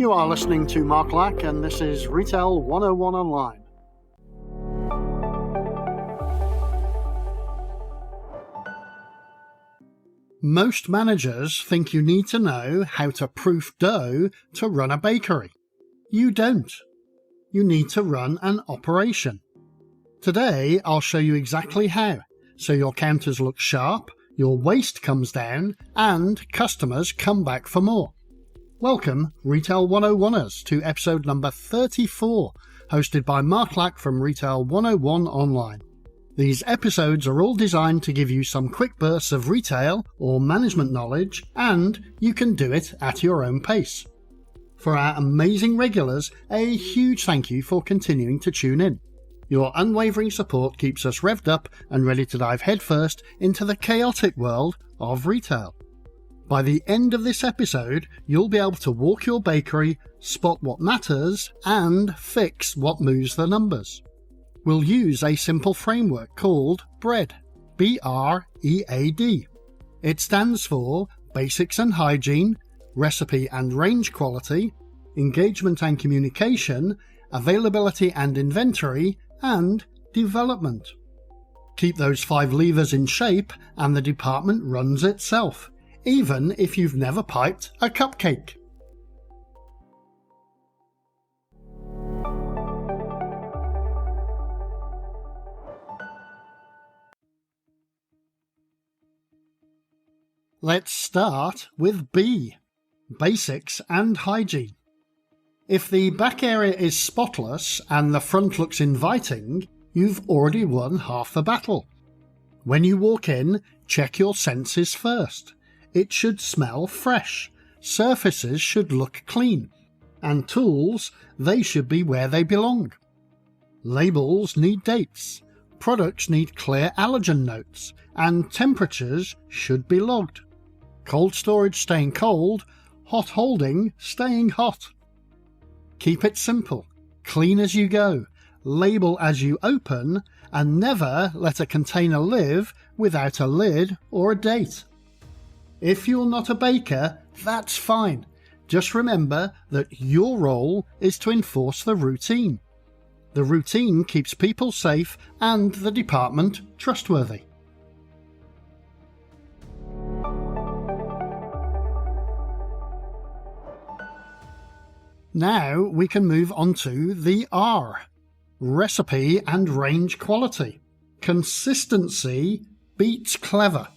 You are listening to Mark Lack, and this is Retail 101 Online. Most managers think you need to know how to proof dough to run a bakery. You don't. You need to run an operation. Today, I'll show you exactly how, so your counters look sharp, your waste comes down, and customers come back for more. Welcome, Retail 101ers, to episode number 34, hosted by Mark Lack from Retail 101 Online. These episodes are all designed to give you some quick bursts of retail or management knowledge, and you can do it at your own pace. For our amazing regulars, a huge thank you for continuing to tune in. Your unwavering support keeps us revved up and ready to dive headfirst into the chaotic world of retail. By the end of this episode, you'll be able to walk your bakery, spot what matters, and fix what moves the numbers. We'll use a simple framework called B.R.E.A.D. B.R.E.A.D. It stands for Basics and Hygiene, Recipe and Range Quality, Engagement and Communication, Availability and Inventory, and Development. Keep those 5 levers in shape and the department runs itself, even if you've never piped a cupcake. Let's start with B, Basics and Hygiene. If the back area is spotless and the front looks inviting, you've already won half the battle. When you walk in, check your senses first. It should smell fresh, surfaces should look clean, and tools, they should be where they belong. Labels need dates, products need clear allergen notes, and temperatures should be logged. Cold storage staying cold, hot holding staying hot. Keep it simple, clean as you go, label as you open, and never let a container live without a lid or a date. If you're not a baker, that's fine. Just remember that your role is to enforce the routine. The routine keeps people safe and the department trustworthy. Now we can move on to the R, Recipe and Range Quality. Consistency beats clever.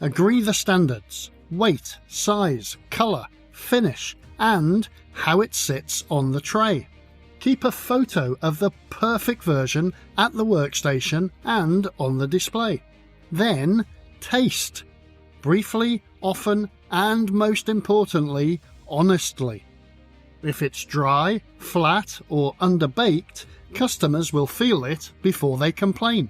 Agree the standards, weight, size, colour, finish, and how it sits on the tray. Keep a photo of the perfect version at the workstation and on the display. Then taste. Briefly, often, and most importantly, honestly. If it's dry, flat, or underbaked, customers will feel it before they complain.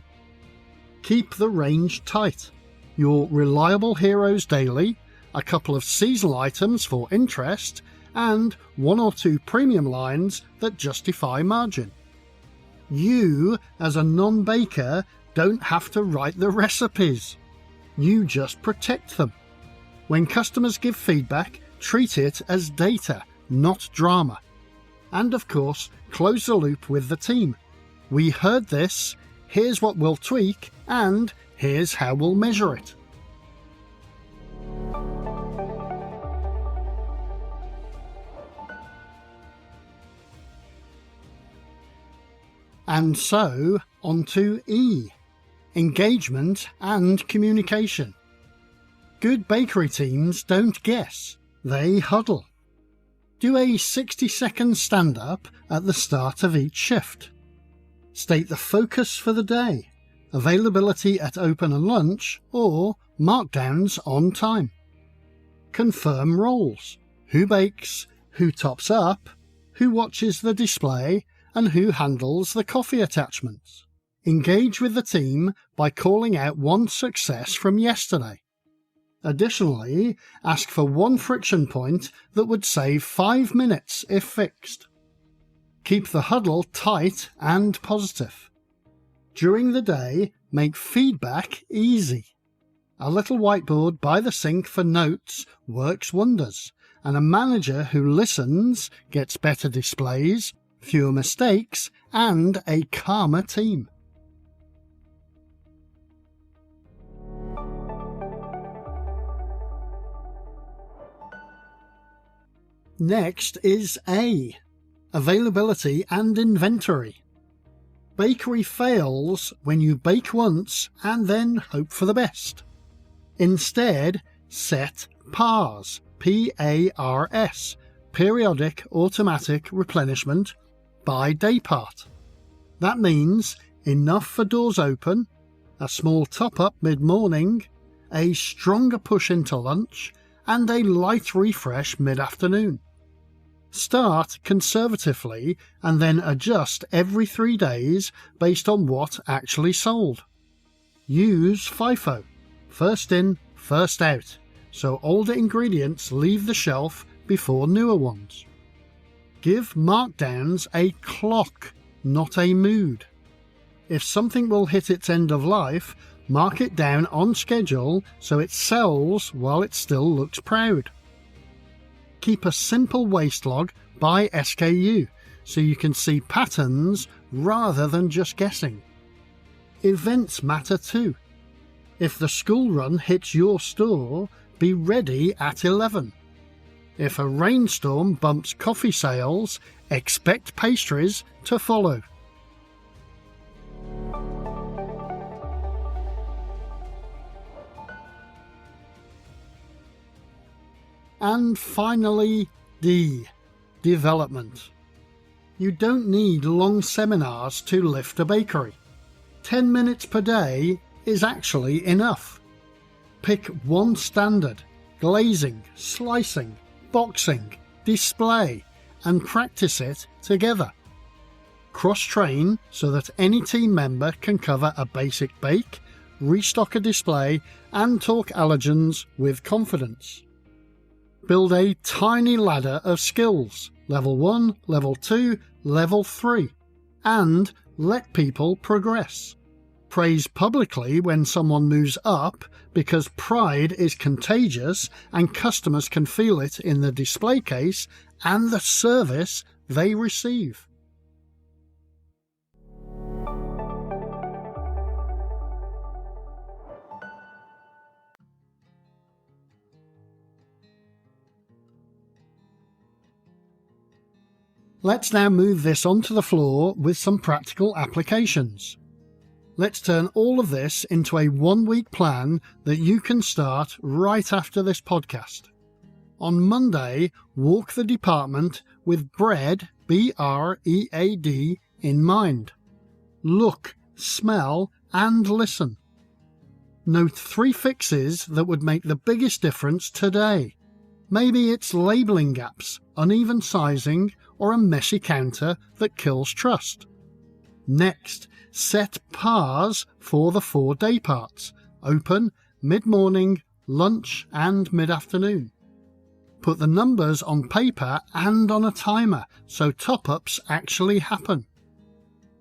Keep the range tight. Your reliable heroes daily, a couple of seasonal items for interest, and 1 or 2 premium lines that justify margin. You, as a non-baker, don't have to write the recipes. You just protect them. When customers give feedback, treat it as data, not drama. And of course, close the loop with the team. We heard this, here's what we'll tweak, and here's how we'll measure it. And so, on to E, Engagement and Communication. Good bakery teams don't guess, they huddle. Do a 60-second stand-up at the start of each shift. State the focus for the day, availability at open and lunch, or markdowns on time. Confirm roles, who bakes, who tops up, who watches the display, and who handles the coffee attachments. Engage with the team by calling out one success from yesterday. Additionally, ask for one friction point that would save 5 minutes if fixed. Keep the huddle tight and positive. During the day, make feedback easy. A little whiteboard by the sink for notes works wonders, and a manager who listens gets better displays, fewer mistakes, and a calmer team. Next is A, availability and inventory. Bakery fails when you bake once and then hope for the best. Instead, set PARS, P-A-R-S, periodic automatic replenishment, by Daypart. That means enough for doors open, a small top-up mid-morning, a stronger push into lunch, and a light refresh mid-afternoon. Start conservatively and then adjust every 3 days based on what actually sold. Use FIFO, first in, first out, so older ingredients leave the shelf before newer ones. Give markdowns a clock, not a mood. If something will hit its end of life, mark it down on schedule so it sells while it still looks proud. Keep a simple waste log by SKU so you can see patterns rather than just guessing. Events matter too. If the school run hits your store, be ready at 11. If a rainstorm bumps coffee sales, expect pastries to follow. And finally, D, development. You don't need long seminars to lift a bakery. 10 minutes per day is actually enough. Pick one standard, glazing, slicing, boxing, display, and practice it together. Cross-train so that any team member can cover a basic bake, restock a display, and talk allergens with confidence. Build a tiny ladder of skills, level 1, level 2, level 3, and let people progress. Praise publicly when someone moves up because pride is contagious and customers can feel it in the display case and the service they receive. Let's now move this onto the floor with some practical applications. Let's turn all of this into a 1-week plan that you can start right after this podcast. On Monday, walk the department with B.R.E.A.D, B-R-E.A.D, in mind. Look, smell, and listen. Note 3 fixes that would make the biggest difference today. Maybe it's labelling gaps, uneven sizing, or a messy counter that kills trust. Next, set PARS for the 4 day parts: open, mid-morning, lunch, and mid-afternoon. Put the numbers on paper and on a timer so top-ups actually happen.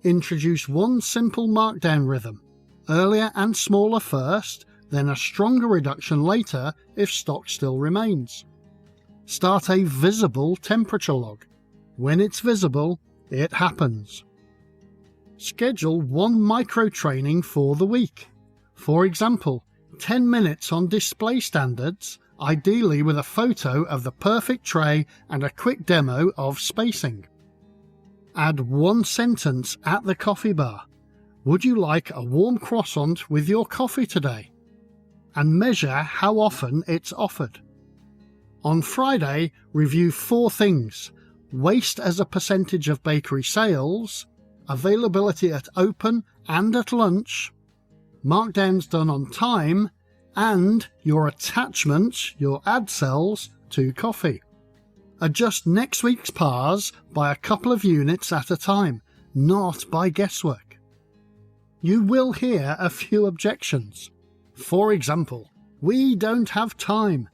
Introduce one simple markdown rhythm: earlier and smaller first, then a stronger reduction later if stock still remains. Start a visible temperature log. When it's visible, it happens. Schedule one micro-training for the week. For example, 10 minutes on display standards, ideally with a photo of the perfect tray and a quick demo of spacing. Add one sentence at the coffee bar. Would you like a warm croissant with your coffee today? And measure how often it's offered. On Friday, review 4 things: waste as a percentage of bakery sales, availability at open and at lunch, markdowns done on time, and your attachments, your ad cells, to coffee. Adjust next week's PARS by a couple of units at a time, not by guesswork. You will hear a few objections. For example, we don't have time.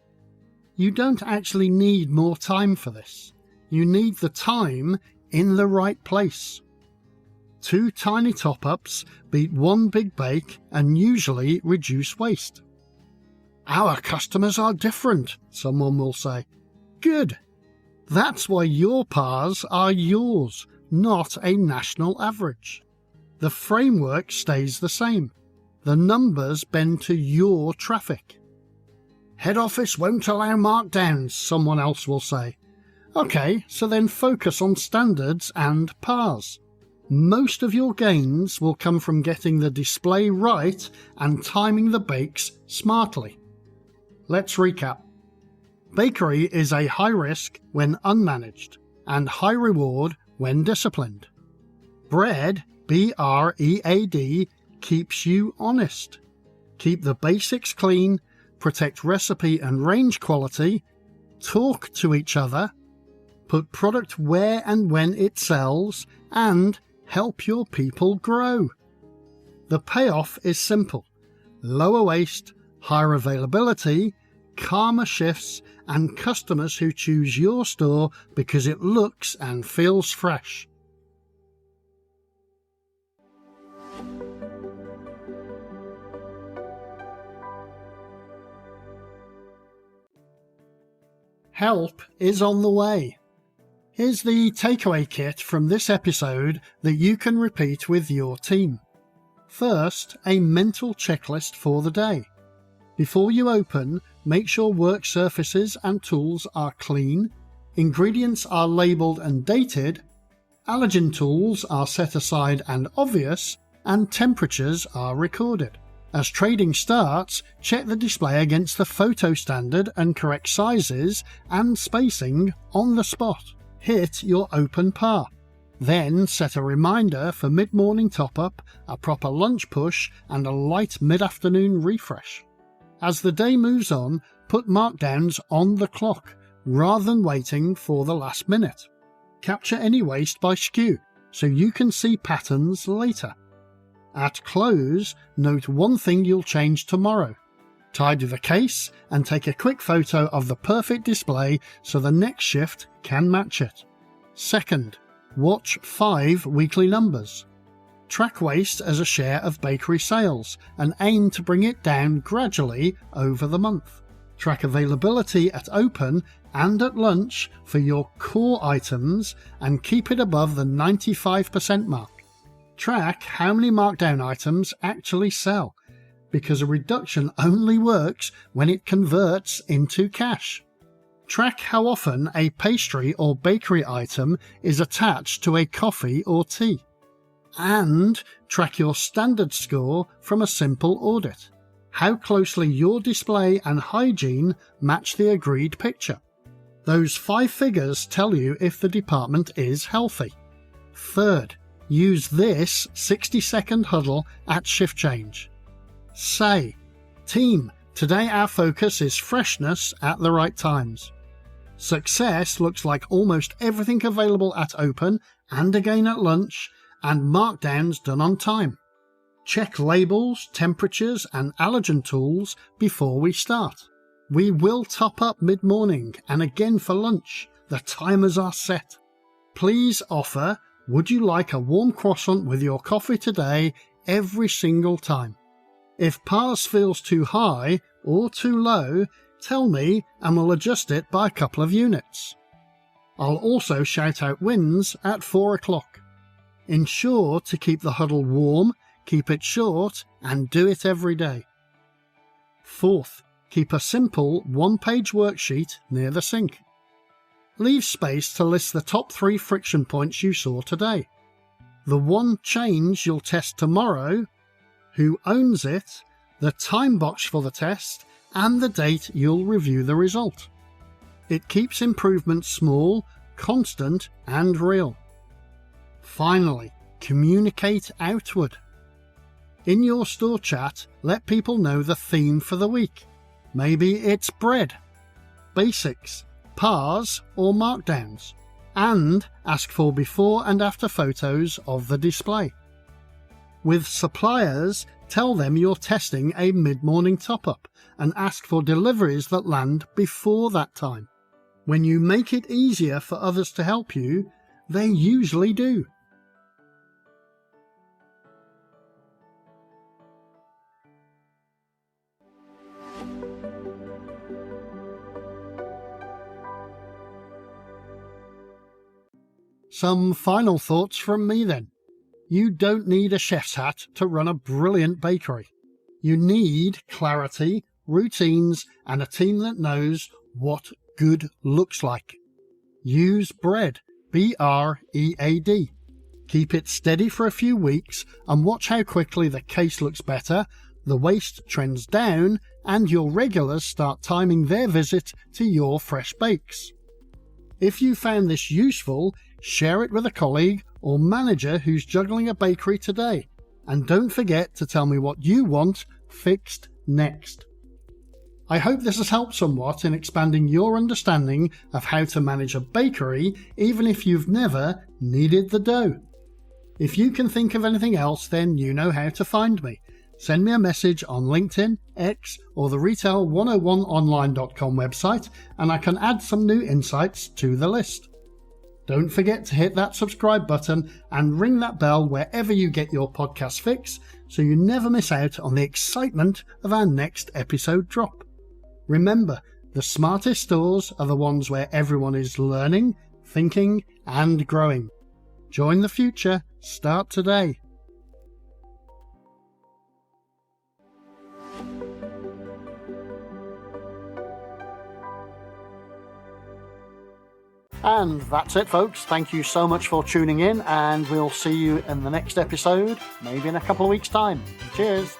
You don't actually need more time for this. You need the time in the right place. 2 tiny top-ups beat 1 big bake and usually reduce waste. Our customers are different, someone will say. Good. That's why your PARs are yours, not a national average. The framework stays the same. The numbers bend to your traffic. Head office won't allow markdowns, someone else will say. Okay, so then focus on standards and PARs. Most of your gains will come from getting the display right and timing the bakes smartly. Let's recap. Bakery is a high risk when unmanaged and high reward when disciplined. Bread, B.R.E.A.D, keeps you honest. Keep the basics clean, protect recipe and range quality, talk to each other, put product where and when it sells, and help your people grow. The payoff is simple: lower waste, higher availability, calmer shifts, and customers who choose your store because it looks and feels fresh. Help is on the way. Here's the takeaway kit from this episode that you can repeat with your team. First, a mental checklist for the day. Before you open, make sure work surfaces and tools are clean, ingredients are labelled and dated, allergen tools are set aside and obvious, and temperatures are recorded. As trading starts, check the display against the photo standard and correct sizes and spacing on the spot. Hit your open par. Then set a reminder for mid-morning top-up, a proper lunch push, and a light mid-afternoon refresh. As the day moves on, put markdowns on the clock, rather than waiting for the last minute. Capture any waste by SKU, so you can see patterns later. At close, note one thing you'll change tomorrow. Tidy the case and take a quick photo of the perfect display so the next shift can match it. Second, watch 5 weekly numbers. Track waste as a share of bakery sales and aim to bring it down gradually over the month. Track availability at open and at lunch for your core items and keep it above the 95% mark. Track how many markdown items actually sell, because a reduction only works when it converts into cash. Track how often a pastry or bakery item is attached to a coffee or tea. And track your standard score from a simple audit. How closely your display and hygiene match the agreed picture. Those 5 figures tell you if the department is healthy. Third, use this 60-second huddle at shift change. Say, team, today our focus is freshness at the right times. Success looks like almost everything available at open and again at lunch, and markdowns done on time. Check labels, temperatures, and allergen tools before we start. We will top up mid-morning and again for lunch. The timers are set. Please offer, would you like a warm croissant with your coffee today, every single time. If PARS feels too high or too low, tell me and we'll adjust it by a couple of units. I'll also shout out wins at 4 o'clock. Ensure to keep the huddle warm, keep it short, and do it every day. Fourth, keep a simple 1-page worksheet near the sink. Leave space to list the top 3 friction points you saw today. The one change you'll test tomorrow, who owns it, the time box for the test, and the date you'll review the result. It keeps improvements small, constant, and real. Finally, communicate outward. In your store chat, let people know the theme for the week. Maybe it's bread, basics, PARs, or markdowns, and ask for before and after photos of the display. With suppliers, tell them you're testing a mid-morning top-up and ask for deliveries that land before that time. When you make it easier for others to help you, they usually do. Some final thoughts from me then. You don't need a chef's hat to run a brilliant bakery. You need clarity, routines, and a team that knows what good looks like. Use B.R.E.A.D, B.R.E.A.D. Keep it steady for a few weeks and watch how quickly the case looks better, the waste trends down, and your regulars start timing their visit to your fresh bakes. If you found this useful, share it with a colleague or manager who's juggling a bakery today. And don't forget to tell me what you want fixed next. I hope this has helped somewhat in expanding your understanding of how to manage a bakery, even if you've never kneaded the dough. If you can think of anything else, then you know how to find me. Send me a message on LinkedIn, X, or the retail101online.com website, and I can add some new insights to the list. Don't forget to hit that subscribe button and ring that bell wherever you get your podcast fix, so you never miss out on the excitement of our next episode drop. Remember, the smartest stores are the ones where everyone is learning, thinking, and growing. Join the future. Start today. And that's it, folks. Thank you so much for tuning in, and we'll see you in the next episode, maybe in a couple of weeks' time. Cheers.